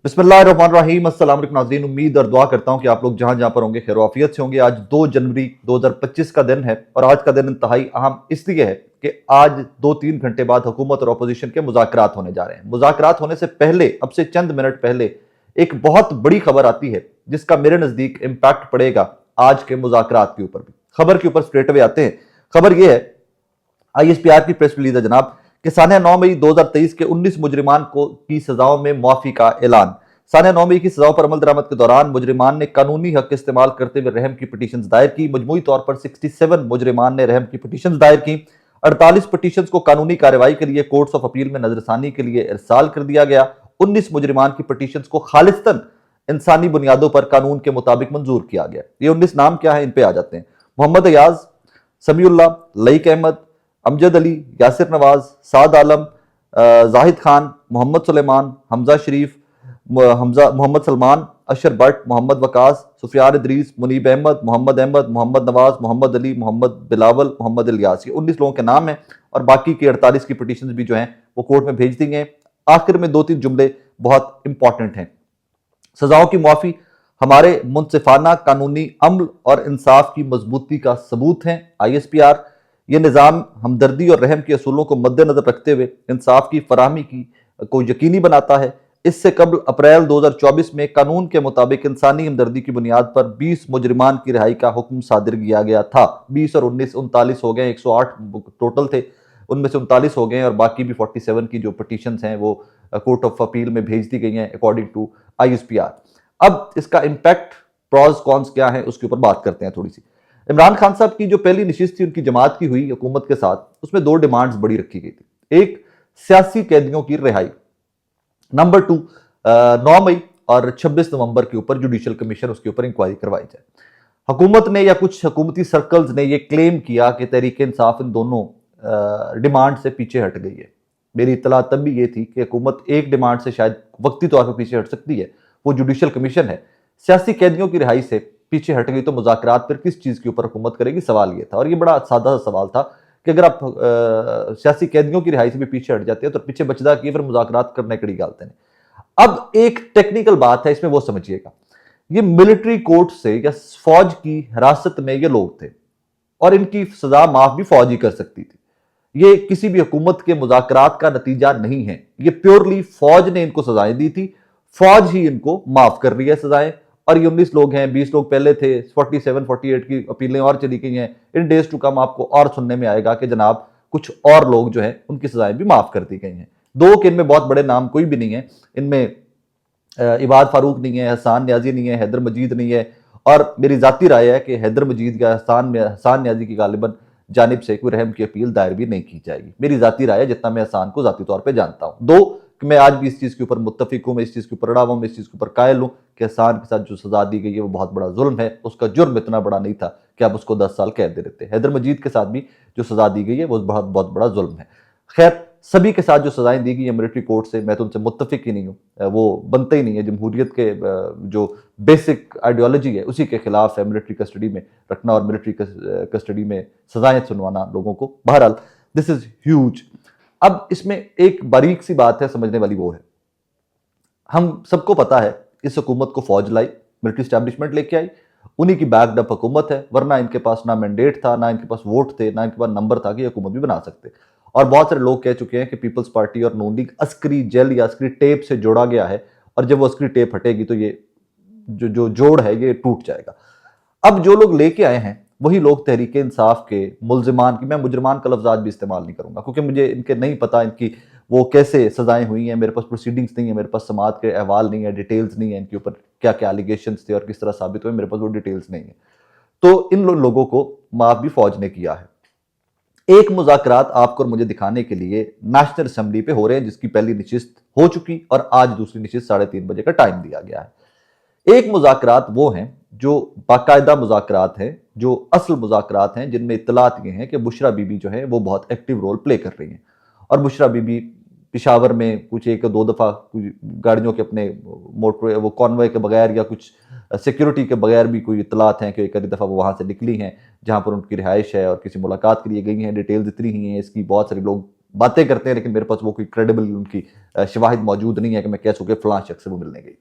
बिस्मिल्लाहिर्रहमानिर्रहीम। अस्सलाम वालेकुम नाज़रीन, उम्मीद और दुआ करता हूं कि आप लोग जहां जहां पर होंगे खैर आफियत से होंगे। आज 2 जनवरी 2025 का दिन है और आज का दिन इंतहाई अहम इसलिए है कि आज 2-3 घंटे बाद हुकूमत और अपोजिशन के मुज़ाकरात होने जा रहे हैं। मुज़ाकरात होने से पहले, अब से चंद मिनट पहले, एक बहुत बड़ी खबर आती है जिसका मेरे नजदीक इंपैक्ट पड़ेगा आज के मुज़ाकरात के ऊपर भी। खबर के ऊपर स्ट्रेट अवे आते हैं। खबर यह है, ISPR की प्रेस रिलीज है जनाब, कि सानिया 9 मई 2023 के 19 मुजरिमान को की सजाओं में मुआफी का ऐलान। सानिया 9 मई की सजाओं पर अमल दरामद के दौरान मुजरिमान ने कानूनी हक इस्तेमाल करते हुए रहम की पिटीशन दायर की। मजमूई तौर पर 67 मुजरिमान ने रहम की पिटीशन दायर की। 48 पिटीशन को कानूनी कार्रवाई के लिए कोर्ट्स ऑफ अपील में नजरसानी के लिए इरसाल कर दिया गया। 19 मुजरिमान की पिटीशन को खालिस्तन इंसानी बुनियादों पर कानून के मुताबिक मंजूर किया गया। ये 19 नाम क्या है, इन पे आ जाते हैं। मोहम्मद अयाज, समीउल्लाह, लईक अहमद, अमजद अली, यासिर नवाज, साद आलम, जाहिद खान, मोहम्मद सुलेमान, हमजा शरीफ, मोहम्मद सलमान, अशर भट्ट, मोहम्मद वकास, सुफियान इदरीस, मुनीब अहमद, मोहम्मद अहमद, मोहम्मद नवाज, मोहम्मद अली, मोहम्मद बिलावल, मोहम्मद इलियास। ये 19 लोगों के नाम हैं और बाकी की 48 की पिटीशन भी जो हैं वो कोर्ट में भेज दी गई। आखिर में 2-3 जुमले बहुत इंपॉर्टेंट हैं। सजाओं की मुआफी हमारे मुनसिफाना कानूनी अमल और इंसाफ की मजबूती का सबूत है। ISPR यह निज़ाम हमदर्दी और रहम के असूलों को मद्देनजर रखते हुए इंसाफ की फराहमी को यकीनी बनाता है। इससे कबल अप्रैल 2024 में कानून के मुताबिक इंसानी हमदर्दी की बुनियाद पर 20 मुजरिमान की रिहाई का हुक्म सादिर किया गया था। 20 और 19 39 हो गए, 108 टोटल थे, उनमें से 39 हो गए और बाकी भी 47 की जो पिटीशंस हैं वो कोर्ट ऑफ अपील में भेज दी गई हैं अकॉर्डिंग टू ISPR। अब इसका इंपैक्ट, प्रॉज कॉन्स क्या है, उसके ऊपर बात करते हैं थोड़ी सी। इमरान खान साहब की जो पहली नशिस्त थी उनकी जमात की हुई हुकूमत के साथ, उसमें 2 डिमांड्स बड़ी रखी गई थी। एक, सियासी कैदियों की रिहाई। नंबर 2, 9 मई और 26 नवंबर के ऊपर जुडिशियल कमीशन, उसके ऊपर इंक्वायरी करवाई जाए। हुकूमत ने या कुछ हुकूमती सर्कल्स ने यह क्लेम किया कि तहरीक इंसाफ इन दोनों डिमांड से पीछे हट गई है। मेरी इत्तला तब भी ये थी कि हुकूमत एक डिमांड से शायद वक्ती तौर पर पीछे हट सकती है, वो जुडिशियल कमीशन है। सियासी कैदियों की रिहाई से पीछे हट गई तो मुज़ाकरात पर किस चीज़ के ऊपर हुकूमत करेगी, सवाल ये था। और ये बड़ा सादा सा सवाल था कि अगर आप सियासी कैदियों की रिहाई से भी पीछे हट जाते हैं तो पीछे बचदा की फिर मुज़ाकरात करने कड़ी गालते हैं। अब एक टेक्निकल बात है इसमें, वो समझिएगा। ये मिलिट्री कोर्ट से या फौज की हिरासत में ये लोग थे और इनकी सजा माफ भी फौज ही कर सकती थी। ये किसी भी हुकूमत के मुज़ाकरात का नतीजा नहीं है, ये प्योरली फौज ने इनको सजाएं दी थी, फौज ही इनको माफ कर रही है सजाएं। और ये 19 लोग हैं, 20 लोग पहले थे, 47-48 की अपीलें और चली गई हैं। इन डेज टू कम आपको और सुनने में आएगा कि जनाब कुछ और लोग जो हैं उनकी सजाएं भी माफ कर दी गई हैं। 2 के इनमें बहुत बड़े नाम कोई भी नहीं है, इनमें इबाद फारूक नहीं है, हसान न्याजी नहीं है, हैदर मजीद नहीं है। और मेरी जाती राय है कि हैदर मजीद या हसान न्याजी की गालिबन जानिब से कोई रहम की अपील दायर भी नहीं की जाएगी। मेरी जाती राय है, जितना मैं हसान को जाती तौर पे जानता हूं। 2, कि मैं आज भी इस चीज़ के ऊपर मुत्तफिक हूं, मैं इस चीज़ के ऊपर अड़ा हुआ हूं, मैं इस चीज़ के ऊपर कायल हूं कि हसान के साथ जो सजा दी गई है वो बहुत बड़ा जुल्म है। उसका जुर्म इतना बड़ा नहीं था कि आप उसको 10 साल कैद दे देते। हैदर मजीद के साथ भी जो सजा दी गई है वो बहुत बहुत बड़ा जुल्म है। खैर, सभी के साथ जो सजाएं दी गई है मिलिट्री कोर्ट से, मैं तो उनसे मुत्तफिक ही नहीं हूँ, वो बनते ही नहीं है। जमहूरियत के जो बेसिक आइडियोलॉजी है उसी के खिलाफ है मिलिट्री कस्टडी में रखना और मिलिट्री कस्टडी में सजाएं सुनवाना लोगों को। बहरहाल, दिस इज ह्यूज। अब इसमें एक बारीक सी बात है समझने वाली, वो है, हम सबको पता है इस हुकूमत को फौज लाई, मिलिट्री स्टैब्लिशमेंट लेके आई, उन्हीं की बैक्ड अप हुकूमत है, वरना इनके पास ना मैंडेट था, ना इनके पास वोट थे, ना इनके पास नंबर था कि हुकूमत भी बना सकते। और बहुत सारे लोग कह चुके हैं कि पीपल्स पार्टी और नून लीग अस्करी जेल या अस्करी टेप से जोड़ा गया है और जब वो अस्करी टेप हटेगी तो ये जो जोड़ है ये टूट जाएगा। अब जो लोग लेके आए हैं वही लोग तहरीक इंसाफ के मुलजिमान की, मैं मुजरमान का लफ्ज आज भी इस्तेमाल नहीं करूंगा क्योंकि मुझे इनके नहीं पता इनकी वो कैसे सजाएं हुई हैं, मेरे पास प्रोसीडिंग्स नहीं है, मेरे पास समात के अहवाल नहीं है, डिटेल्स नहीं है इनके ऊपर क्या क्या एलिगेशंस थे और किस तरह साबित हुए, मेरे पास वो डिटेल्स नहीं है। तो इन लोगों को माफ भी फौज ने किया है। एक मुज़ाकरात आपको और मुझे दिखाने के लिए नेशनल असेंबली पे हो रहे हैं, जिसकी पहली नशिस्त हो चुकी और आज दूसरी नशिस्त 3:30 बजे का टाइम दिया गया है। एक मुज़ाकरात वो हैं जो बाकायदा मुज़ाकरात हैं, जो असल मुज़ाकरात हैं, जिनमें इत्तलात ये हैं कि बुशरा बीबी जो है वो बहुत एक्टिव रोल प्ले कर रही हैं। और बुशरा बीबी पिशावर में कुछ 1-2 दफ़ा गाड़ियों के अपने मोटर वो कॉन्वॉय के बगैर या कुछ सिक्योरिटी के बगैर भी कोई इत्तलात हैं कि एक आधी दफ़ा वो वहाँ से निकली हैं जहाँ पर उनकी रिहाइश है और किसी मुलाकात के लिए गई हैं। डिटेल्स इतनी ही हैं इसकी, बहुत सारे लोग बातें करते हैं, लेकिन मेरे पास वो कोई क्रेडिबल उनकी शवाहिद मौजूद नहीं है कि मैं कह सकूँ फ्लां शख्स से वो मिलने गई।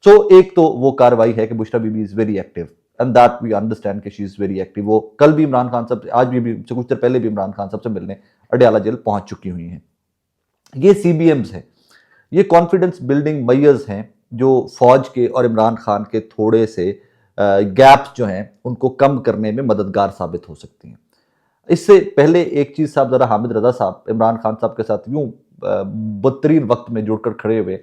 सो एक तो वो कार्रवाई है कि Bushra Bibi is very active and that we understand कि शी इज वेरी एक्टिव। वो कल भी इमरान खान साहब, आज भी कुछ देर पहले भी इमरान खान साहब से मिलने अडयाला जेल पहुंच चुकी हुई हैं। ये सीबीएम्स हैं, ये कॉन्फिडेंस बिल्डिंग मेजर्स हैं जो फौज के और इमरान खान के थोड़े से गैप्स जो हैं उनको कम करने में मददगार साबित हो सकती हैं। इससे पहले एक चीज साहब, जरा हामिद रजा साहब इमरान खान साहब के साथ यूं बदतरीन वक्त में जुड़कर खड़े हुए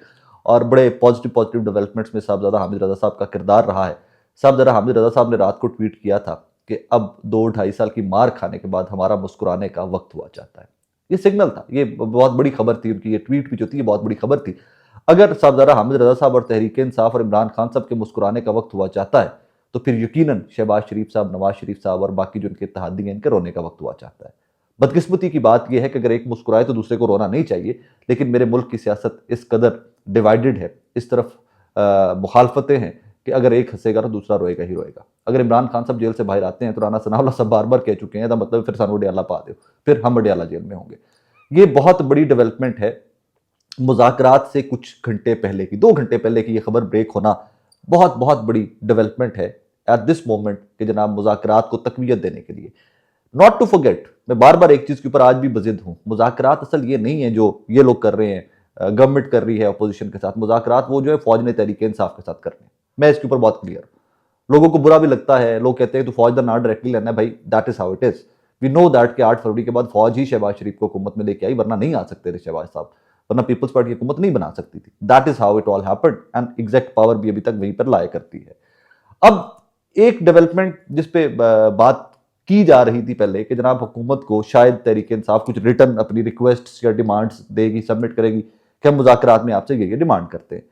और बड़े पॉजिटिव पॉजिटिव डेवलपमेंट्स में साहब ज़्यादा हामिद रजा साहब का किरदार रहा है। साहब ज़रा हामिद रजा साहब ने रात को ट्वीट किया था कि अब 2-2.5 साल की मार खाने के बाद हमारा मुस्कुराने का वक्त हुआ चाहता है। ये सिग्नल था, ये बहुत बड़ी खबर थी उनकी, ये ट्वीट भी जो थी ये बहुत बड़ी खबर थी। अगर साहब ज़रा हामिद रजा साहब और तहरीक इंसाफ और इमरान खान साहब के मुस्कुराने का वक्त हुआ चाहता है तो फिर यकीनन शहबाज शरीफ साहब, नवाज शरीफ साहब और बाकी जो इनके इत्तेहादी हैं इनके रोने का वक्त हुआ चाहता है। बदकिस्मती की बात यह है कि अगर एक मुस्कुराए तो दूसरे को रोना नहीं चाहिए, लेकिन मेरे मुल्क की सियासत इस कदर डिवाइडेड है, इस तरफ मुखालफतें हैं कि अगर एक हंसेगा तो दूसरा रोएगा ही रोएगा। अगर इमरान खान साहब जेल से बाहर आते हैं तो राना सनाउल्लाह साहब बार बार कह चुके हैं, मतलब फिर सानू अडयाला पा दो, फिर हम अडयाला जेल में होंगे। ये बहुत बड़ी डेवलपमेंट है। मुज़ाकरात से कुछ घंटे पहले की, 2 घंटे पहले की ये खबर ब्रेक होना बहुत बहुत बड़ी डेवलपमेंट है एट दिस मोमेंट कि जनाब मुज़ाकरात को तकवीयत देने के लिए। नॉट टू फॉरगेट, मैं बार बार एक चीज के ऊपर आज भी बजिद हूं, मुज़ाकरात असल ये नहीं है जो ये लोग कर रहे हैं, गवर्नमेंट कर रही है अपोजिशन के साथ। मुज़ाकरात वो जो है फौज ने तहरीक इंसाफ के साथ करने हैं। मैं इसके ऊपर बहुत क्लियर हूं। लोगों को बुरा भी लगता है, लोग कहते हैं तो फौज का नाम डायरेक्टली लेना है, भाई that is how it is. We know that कि 8 फरवरी के बाद फौज ही शहबाज शरीफ को हुकूमत में लेके आई, वरना नहीं आ सकते थे शहबाज साहब, वरना पीपल्स पार्टी हुकूमत नहीं बना सकती थी। That is how it all happened and exact power भी अभी तक वहीं पर लाया करती है। अब एक डेवलपमेंट जिस पे बात की जा रही थी पहले कि जनाब हुकूमत को शायद तहरीक इंसाफ कुछ रिटर्न अपनी रिक्वेस्ट या डिमांड्स देगी, सबमिट करेगी कि हम मुज़ाकरात में आपसे ये डिमांड करते हैं।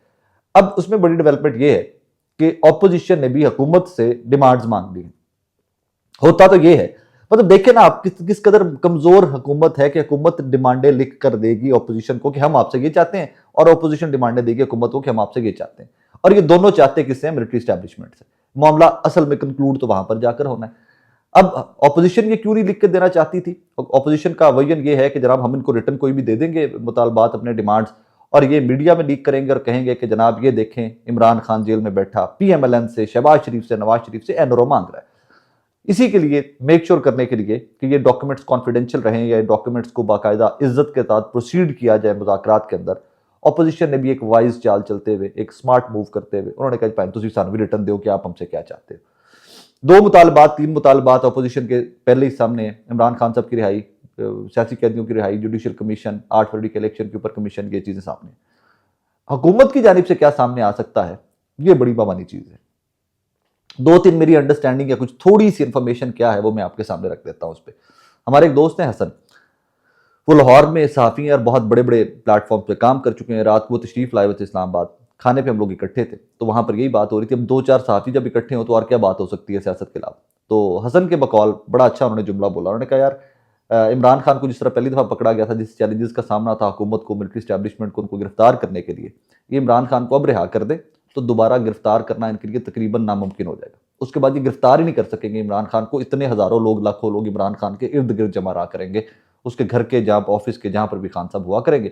अब उसमें बड़ी डेवलपमेंट ये है कि ऑपोजिशन ने भी हुकूमत से डिमांड्स मांग ली। होता तो ये है, मतलब देखें ना आप किस कदर कमजोर हुकूमत है कि हुकूमत डिमांडें लिख कर देगी ऑपोजिशन को कि हम आपसे ये चाहते हैं, और ऑपोजिशन डिमांडें देगी हुकूमत को कि हम आपसे ये चाहते हैं। और ये दोनों चाहते किससे हैं? मिलिट्री एस्टैब्लिशमेंट से। मामला असल में कंक्लूड तो वहां पर जाकर होना है। अब ऑपोजिशन ये क्यों नहीं लिख के देना चाहती थी? ऑपोजिशन का वजन ये है कि जनाब हम इनको रिटर्न कोई भी दे देंगे मुतालबात, अपने डिमांड्स, और ये मीडिया में लीक करेंगे और कहेंगे कि जनाब ये देखें इमरान खान जेल में बैठा पीएमएलएन से, शहबाज शरीफ से, नवाज शरीफ से एनरो मांग रहा है। इसी के लिए मेक श्योर करने के लिए कि ये डॉक्यूमेंट्स कॉन्फिडेंशियल रहें या डॉक्यूमेंट्स को बाकायदा इज्जत के साथ प्रोसीड किया जाए मुज़ाकरात के अंदर, ऑपोजिशन ने भी एक वाइज चाल चलते हुए, एक स्मार्ट मूव करते हुए उन्होंने कहा तुम सानू भी रिटर्न दो कि आप हमसे क्या चाहते हो। 2 मुतालबात 3 मुतालबात ऑपोजिशन के पहले ही सामने है। इमरान खान साहब की रिहाई, सियासी कैदियों की रिहाई, जुडिशियल कमीशन, 8 फरवरी के इलेक्शन के ऊपर कमीशन, ये चीजें सामने। हुकूमत की जानिब से क्या सामने आ सकता है, ये बड़ी बवानी चीज है। 2-3 मेरी अंडरस्टैंडिंग या कुछ थोड़ी सी इंफॉर्मेशन क्या है वो मैं आपके सामने रख देता हूं। उस पर हमारे एक दोस्त हैं हसन, वो लाहौर में सहाफ़ी हैं और बहुत बड़े बड़े प्लेटफॉर्म पे काम कर चुके हैं। रात को वो तशरीफ लाए हुए थे इस्लामाबाद, खाने पे हम लोग इकट्ठे थे, तो वहां पर यही बात हो रही थी। अब 2-4 सहाफ़ी जब इकट्ठे हो तो और क्या बात हो सकती है सियासत के अलावा। तो हसन के बकौल बड़ा अच्छा उन्होंने जुमला बोला। उन्होंने कहा यार इमरान खान को जिस तरह पहली दफ़ा पकड़ा गया था, जिस चैलेंजेस का सामना था हुकूमत को, मिलिट्री स्टैब्लिशमेंट को उनको गिरफ्तार करने के लिए, ये इमरान खान को अब रिहा कर दे तो दोबारा गिरफ्तार करना इनके लिए तकरीबन नामुमकिन हो जाएगा। उसके बाद ये गिरफ्तार ही नहीं कर सकेंगे इमरान खान को। इतने हज़ारों लोग, लाखों लोग इमरान खान के इर्द गिर्द जमा रहा करेंगे, उसके घर के, जहाँ ऑफिस के, जहाँ पर भी खान साहब हुआ करेंगे।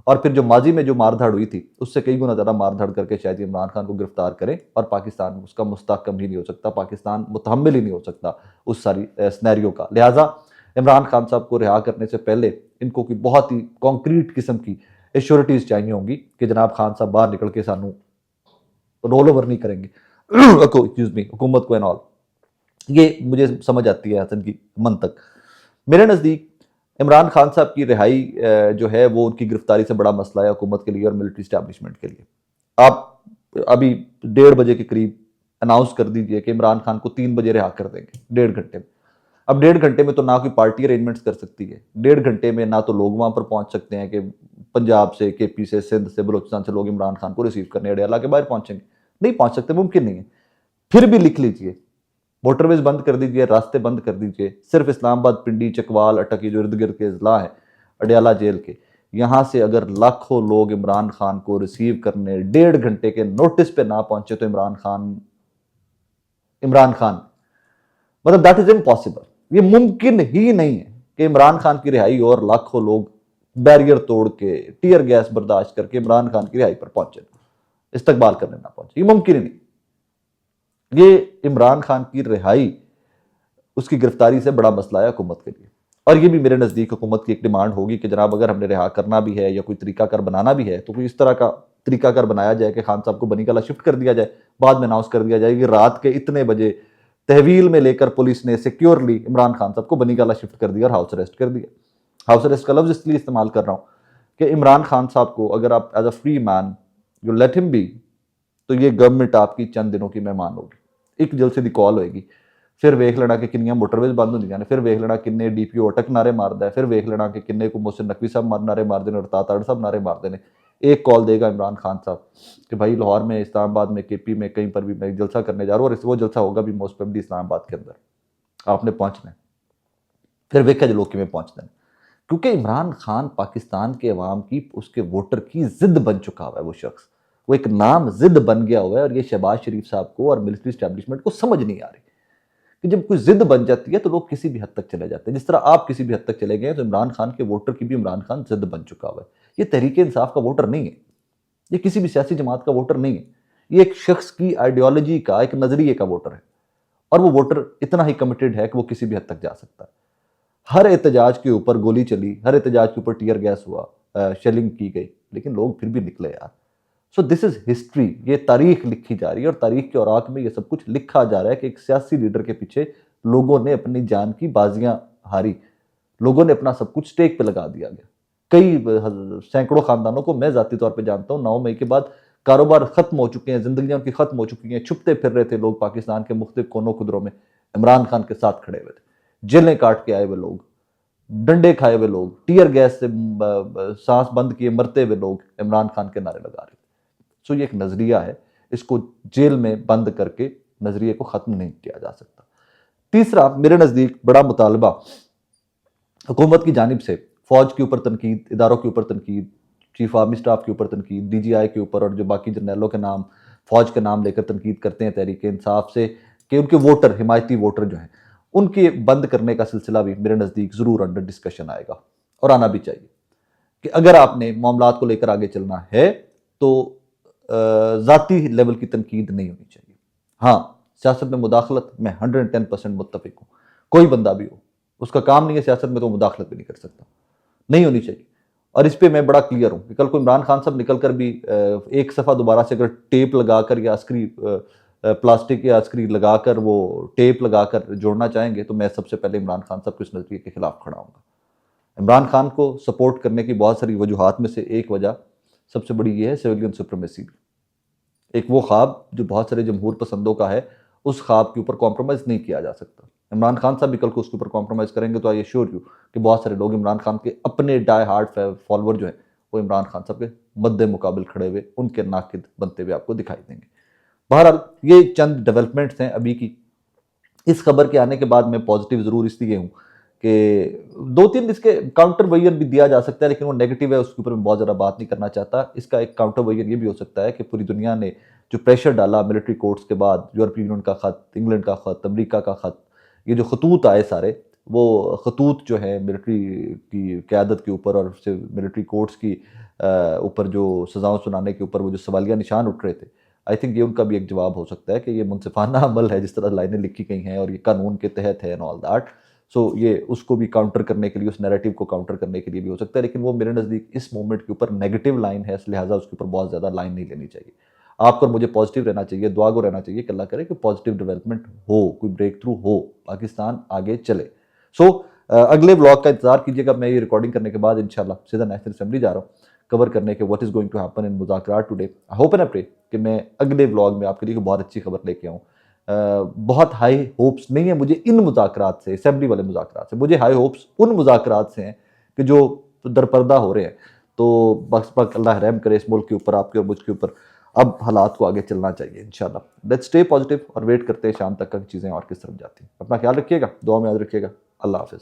और फिर जो माजी में जो मारधाड़ हुई थी उससे कई गुना ज़्यादा मारधाड़ करके शायद इमरान खान को गिरफ्तार करें और पाकिस्तान उसका मुस्तहकम ही नहीं हो सकता, पाकिस्तान मुतहम्मिल ही नहीं हो सकता उस सारी स्नैरियो का। लिहाजा इमरान खान साहब को रिहा करने से पहले इनको कोई बहुत ही कॉन्क्रीट किस्म की एश्योरिटीज़ चाहिए होंगी कि जनाब खान साहब बाहर निकल के सानू रोल ओवर नहीं करेंगे एक्सक्यूज मी हुकूमत को एंड ऑल। ये मुझे समझ आती है हसन की मंतक। मेरे नज़दीक इमरान खान साहब की रिहाई जो है वो उनकी गिरफ्तारी से बड़ा मसला है हुकूमत के लिए और मिलिट्री स्टैब्लिशमेंट के लिए। आप अभी 1:30 बजे के करीब अनाउंस कर दीजिए कि इमरान खान को 3 बजे रिहा कर देंगे, 1.5 घंटे में। अब 1.5 घंटे में तो ना कोई पार्टी अरेंजमेंट्स कर सकती है, 1.5 घंटे में ना तो लोग वहां पर पहुंच सकते हैं कि पंजाब से, केपी से, सिंध से, बलोचिस्तान से लोग इमरान खान को रिसीव करने अडयाला के बाहर पहुंचेंगे, नहीं पहुंच सकते, मुमकिन नहीं है। फिर भी लिख लीजिए, मोटरवेज बंद कर दीजिए, रास्ते बंद कर दीजिए, सिर्फ इस्लामाबाद, पिंडी, चकवाल, अटक, जो इर्द गिर्द के अजला हैं अडयाला जेल के, यहां से अगर लाखों लोग इमरान खान को रिसीव करने 1.5 घंटे के नोटिस पे ना पहुंचे तो इमरान खान मतलब दैट इज इम्पॉसिबल। ये मुमकिन ही नहीं है कि इमरान खान की रिहाई और लाखों लोग बैरियर तोड़ के, टीयर गैस बर्दाश्त करके इमरान खान की रिहाई पर पहुंचे, इस्तकबाल करने ना पहुंचे। ये मुमकिन ही नहीं। ये इमरान खान की रिहाई, उसकी गिरफ्तारी से बड़ा मसला है हुकूमत के लिए। और ये भी मेरे नज़दीक हुकूमत की एक डिमांड होगी कि जनाब अगर हमने रिहा करना भी है या कोई तरीकाकार बनाना भी है तो कोई इस तरह का तरीकाकार बनाया जाए कि खान साहब को बनी कला शिफ्ट कर दिया जाए, बाद में अनाउंस कर दिया जाए कि रात के इतने बजे तहवील में लेकर पुलिस ने सिक्योरली इमरान खान साहब को बनी कला शिफ्ट कर दिया और हाउस अरेस्ट कर दिया। हाउस अरेस्ट का लफ्ज इसलिए इस्तेमाल कर रहा हूँ कि इमरान खान साहब को अगर आप as a free man you let him be, तो ये गवर्नमेंट आपकी चंद दिनों की मेहमान होगी। एक जलसे की कॉल होएगी, फिर वेख लेना कि किन्नियां मोटरवेज बंद होंदियां ने, फिर वेख लेना किन्ने डीपीओ अटक नारे मारदा है, फिर वेख लेना कि किन्ने को मोहसिन नकवी साहब नारे मारते हैं, अड़ताड़ साहब नारे मारते हैं। एक कॉल देगा इमरान खान साहब कि भाई लाहौर में, इस्लामाबाद में, केपी में, कहीं पर भी मैं जलसा करने जा रहा हूँ और वो जलसा होगा भी मोस्ट प्रोबेबली इस्लामाबाद के अंदर, आपने पहुंचना है। फिर वेखा जो लोग में पहुंचते हैं, क्योंकि इमरान खान पाकिस्तान के अवाम की, उसके वोटर की जिद बन चुका हुआ है। वो शख्स, वो एक नाम जिद बन गया हुआ है। और ये शहबाज शरीफ साहब को और मिलिट्री स्टैब्लिशमेंट को समझ नहीं आ रही कि जब कोई जिद बन जाती है तो लोग किसी भी हद तक चले जाते हैं। जिस तरह आप किसी भी हद तक चले गए तो इमरान खान के वोटर की भी इमरान खान जिद बन चुका हुआ है। ये तहरीक इंसाफ का वोटर नहीं है, ये किसी भी सियासी जमात का वोटर नहीं है, ये एक शख्स की आइडियोलॉजी का, एक नजरिए का वोटर है। और वो वोटर इतना ही कमिटेड है कि वो किसी भी हद तक जा सकता है। हर एहतजाज के ऊपर गोली चली, हर एहतजाज के ऊपर टीयर गैस हुआ, शेलिंग की गई, लेकिन लोग फिर भी निकले यार। सो दिस इज हिस्ट्री, ये तारीख लिखी जा रही है और तारीख के औराक में ये सब कुछ लिखा जा रहा है कि एक सियासी लीडर के पीछे लोगों ने अपनी जान की बाजियां हारी, लोगों ने अपना सब कुछ स्टेक पे लगा दिया गया। कई सैकड़ों खानदानों को मैं जाती तौर पे जानता हूँ, 9 मई के बाद कारोबार खत्म हो चुके हैं, जिंदगियां उनकी खत्म हो चुकी हैं, छुपते फिर रहे थे लोग पाकिस्तान के मुख्तलिफ कोनों खुदरों में, इमरान खान के साथ खड़े हुए थे। जेलें काट के आए हुए लोग, डंडे खाए हुए लोग, टीयर गैस से सांस बंद किए मरते हुए लोग इमरान खान के नारे लगा रहे थे। सो ये एक नजरिया है, इसको जेल में बंद करके नजरिए को खत्म नहीं किया जा सकता। तीसरा मेरे नजदीक बड़ा मुतालबा हुकूमत की जानिब से फौज के ऊपर तनकीद, इदारों के ऊपर तनकीद, चीफ आर्मी स्टाफ के ऊपर तनकीद, डीजीआई के ऊपर और जो बाकी जर्नैलों के नाम, फौज के नाम लेकर तनकीद करते हैं तहरीक इंसाफ से कि उनके वोटर, हिमायती वोटर जो हैं, उनके बंद करने का सिलसिला भी मेरे नज़दीक ज़रूर अंडर डिस्कशन आएगा और आना भी चाहिए। कि अगर आपने मामलात को लेकर आगे चलना है तो ज़ाती लेवल की तनकीद नहीं होनी चाहिए। हाँ, सियासत में मुदाखलत मैं 110% मुत्तफिक हूँ। कोई बंदा भी हो, उसका काम नहीं है सियासत में तो मुदाखलत भी नहीं कर सकता, नहीं होनी चाहिए। और इस पर मैं बड़ा क्लियर हूँ कि कल को इमरान खान साहब निकल कर भी एक सफ़ा दोबारा से अगर टेप लगाकर या अस्करी प्लास्टिक या अस्करी लगाकर वो टेप लगाकर जोड़ना चाहेंगे तो मैं सबसे पहले इमरान खान साहब के इस नज़रिए के खिलाफ खड़ा हूँगा। इमरान खान को सपोर्ट करने की बहुत सारी वजूहात में से एक वजह सबसे बड़ी ये है सिविलियन सुप्रीमेसी। एक वो ख्वाब जो बहुत सारे जमहूर पसंदों का है, उस ख्वाब के ऊपर कॉम्प्रोमाइज़ नहीं किया जा सकता। इमरान खान साहब भी कल को उसके ऊपर कॉम्प्रोमाइज़ करेंगे तो आई एश्योर यू कि बहुत सारे लोग इमरान खान के अपने डाई हार्ड फॉलोअर जो हैं वो इमरान खान साहब के मद्दे मुकाबिल खड़े हुए, उनके नाकिद बनते हुए आपको दिखाई देंगे। बहरहाल ये चंद डेवलपमेंट्स हैं अभी की। इस खबर के आने के बाद मैं पॉजिटिव ज़रूर इसलिए हूँ कि 2-3 इसके काउंटर वर्जन भी दिया जा सकता है, लेकिन वो नेगेटिव है, उसके ऊपर मैं बहुत ज़्यादा बात नहीं करना चाहता। इसका एक काउंटर वर्जन ये भी हो सकता है कि पूरी दुनिया ने जो प्रेशर डाला मिलिट्री कोर्ट्स के बाद, यूरोपीय यूनियन का ख़त, इंग्लैंड का ख़त, अमेरिका का ख़त, ये जो खतूत आए सारे, वो खतूत जो है मिलिट्री की क़यादत के ऊपर और मिलिट्री कोर्ट्स की ऊपर जो सज़ाओं सुनाने के ऊपर वो जो सवालिया निशान उठ रहे थे, आई थिंक ये उनका भी एक जवाब हो सकता है कि ये मुनसिफाना अमल है जिस तरह लाइनें लिखी गई हैं और ये कानून के तहत है एंड ऑल दैट। सो ये उसको भी काउंटर करने के लिए, उस नैरेटिव को काउंटर करने के लिए भी हो सकता है, लेकिन वो मेरे नज़दीक इस मोमेंट के ऊपर नेगेटिव लाइन है, लिहाजा उसके ऊपर बहुत ज़्यादा लाइन नहीं लेनी चाहिए। आपको और मुझे पॉजिटिव रहना चाहिए, दुआ को रहना चाहिए कि अल्लाह करे कि पॉजिटिव डेवलपमेंट हो, कोई ब्रेक थ्रू हो, पाकिस्तान आगे चले। सो अगले ब्लॉग का इंतजार कीजिएगा। मैं ये रिकॉर्डिंग करने के बाद इंशाल्लाह सीधा नेशनल असेंबली जा रहा हूँ कवर करने के what is going to happen in मुज़ाकरात today. I hope and I pray कि मैं अगले ब्लॉग में आपके लिए बहुत अच्छी खबर लेके आऊँ। बहुत हाई होप्स नहीं है मुझे इन मुज़ाकरात से, असेंबली वाले मुज़ाकरात से। मुझे हाई होप्स उन मुज़ाकरात से हैं कि जो दरपर्दा हो रहे हैं। तो बस अल्लाह रहम करे इस मुल्क के ऊपर, आपके और मुझके ऊपर। अब हालात को आगे चलना चाहिए इंशाल्लाह। लेट्स स्टे पॉजिटिव और वेट करते हैं शाम तक का चीज़ें और किस तरफ जाती हैं। अपना ख्याल रखिएगा, दुआ में याद रखिएगा। अल्लाह हाफ़िज़।